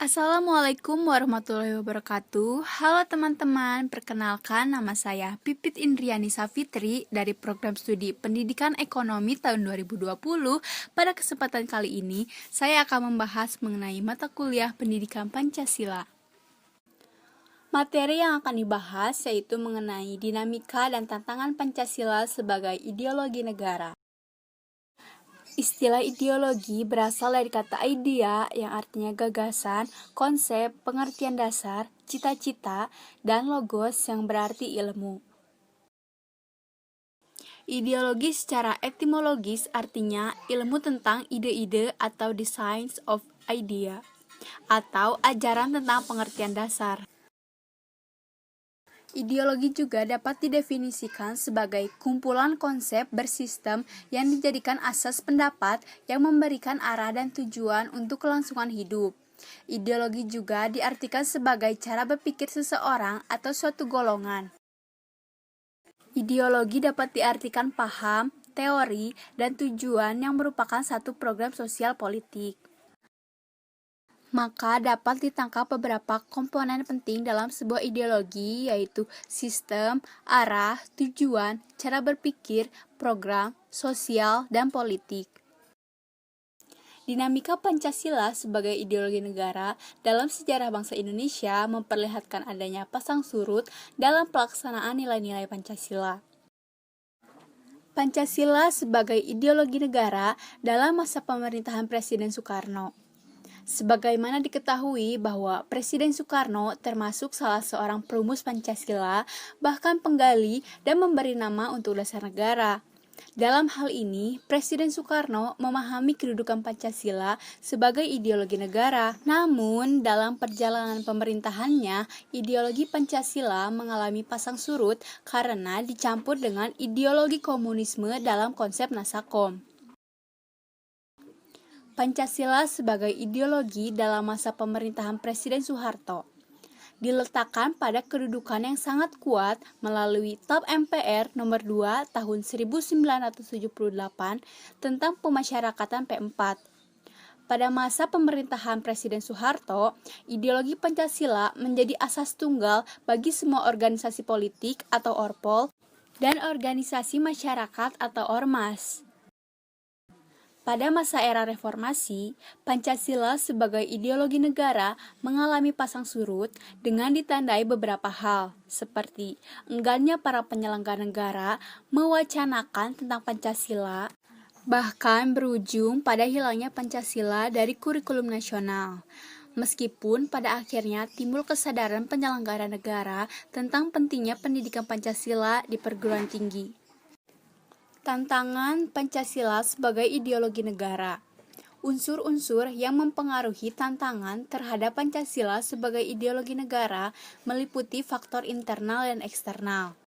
Assalamualaikum warahmatullahi wabarakatuh. Halo teman-teman, perkenalkan nama saya Pipit Indriani Safitri dari Program Studi Pendidikan Ekonomi tahun 2020. Pada kesempatan kali ini, saya akan membahas mengenai mata kuliah Pendidikan Pancasila. Materi yang akan dibahas yaitu mengenai dinamika dan tantangan Pancasila sebagai ideologi negara. Istilah ideologi berasal dari kata idea yang artinya gagasan, konsep, pengertian dasar, cita-cita, dan logos yang berarti ilmu. Ideologi secara etimologis artinya ilmu tentang ide-ide atau the science of idea, atau ajaran tentang pengertian dasar. Ideologi juga dapat didefinisikan sebagai kumpulan konsep bersistem yang dijadikan asas pendapat yang memberikan arah dan tujuan untuk kelangsungan hidup. Ideologi juga diartikan sebagai cara berpikir seseorang atau suatu golongan. Ideologi dapat diartikan paham, teori, dan tujuan yang merupakan satu program sosial politik. Maka dapat ditangkap beberapa komponen penting dalam sebuah ideologi, yaitu sistem, arah, tujuan, cara berpikir, program, sosial, dan politik. Dinamika Pancasila sebagai ideologi negara dalam sejarah bangsa Indonesia memperlihatkan adanya pasang surut dalam pelaksanaan nilai-nilai Pancasila. Pancasila sebagai ideologi negara dalam masa pemerintahan Presiden Soekarno. Sebagaimana diketahui bahwa Presiden Soekarno termasuk salah seorang perumus Pancasila, bahkan penggali dan memberi nama untuk dasar negara. Dalam hal ini, Presiden Soekarno memahami kedudukan Pancasila sebagai ideologi negara. Namun, dalam perjalanan pemerintahannya, ideologi Pancasila mengalami pasang surut karena dicampur dengan ideologi komunisme dalam konsep Nasakom. Pancasila sebagai ideologi dalam masa pemerintahan Presiden Soeharto diletakkan pada kedudukan yang sangat kuat melalui TAP MPR nomor 2 tahun 1978 tentang pemasyarakatan P4. Pada masa pemerintahan Presiden Soeharto, ideologi Pancasila menjadi asas tunggal bagi semua organisasi politik atau Orpol dan organisasi masyarakat atau Ormas. Pada masa era reformasi, Pancasila sebagai ideologi negara mengalami pasang surut dengan ditandai beberapa hal, seperti enggannya para penyelenggara negara mewacanakan tentang Pancasila, bahkan berujung pada hilangnya Pancasila dari kurikulum nasional. Meskipun pada akhirnya timbul kesadaran penyelenggara negara tentang pentingnya pendidikan Pancasila di perguruan tinggi. Tantangan Pancasila sebagai ideologi negara. Unsur-unsur yang mempengaruhi tantangan terhadap Pancasila sebagai ideologi negara meliputi faktor internal dan eksternal.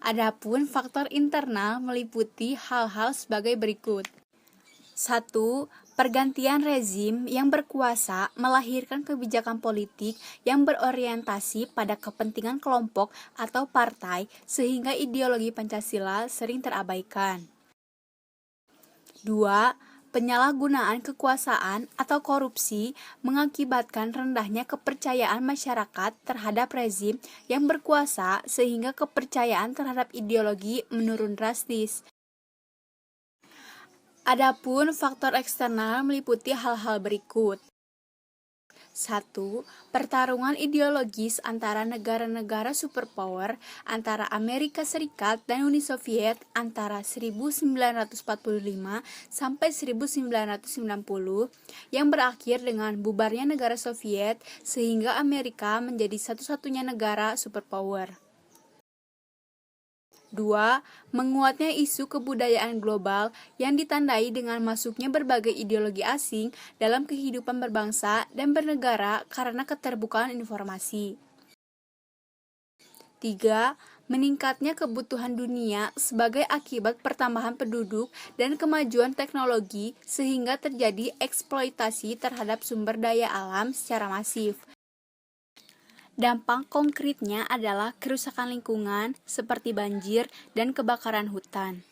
Adapun faktor internal meliputi hal-hal sebagai berikut. 1. Pergantian rezim yang berkuasa melahirkan kebijakan politik yang berorientasi pada kepentingan kelompok atau partai sehingga ideologi Pancasila sering terabaikan. 2. Penyalahgunaan kekuasaan atau korupsi mengakibatkan rendahnya kepercayaan masyarakat terhadap rezim yang berkuasa sehingga kepercayaan terhadap ideologi menurun drastis. Adapun faktor eksternal meliputi hal-hal berikut. 1. Pertarungan ideologis antara negara-negara superpower antara Amerika Serikat dan Uni Soviet antara 1945 sampai 1990 yang berakhir dengan bubarnya negara Soviet sehingga Amerika menjadi satu-satunya negara superpower. 2. Menguatnya isu kebudayaan global yang ditandai dengan masuknya berbagai ideologi asing dalam kehidupan berbangsa dan bernegara karena keterbukaan informasi. 3. Meningkatnya kebutuhan dunia sebagai akibat pertambahan penduduk dan kemajuan teknologi sehingga terjadi eksploitasi terhadap sumber daya alam secara masif. Dampak konkretnya adalah kerusakan lingkungan seperti banjir dan kebakaran hutan.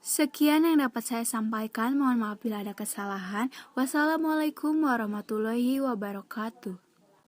Sekian yang dapat saya sampaikan. Mohon maaf bila ada kesalahan. Wassalamualaikum warahmatullahi wabarakatuh.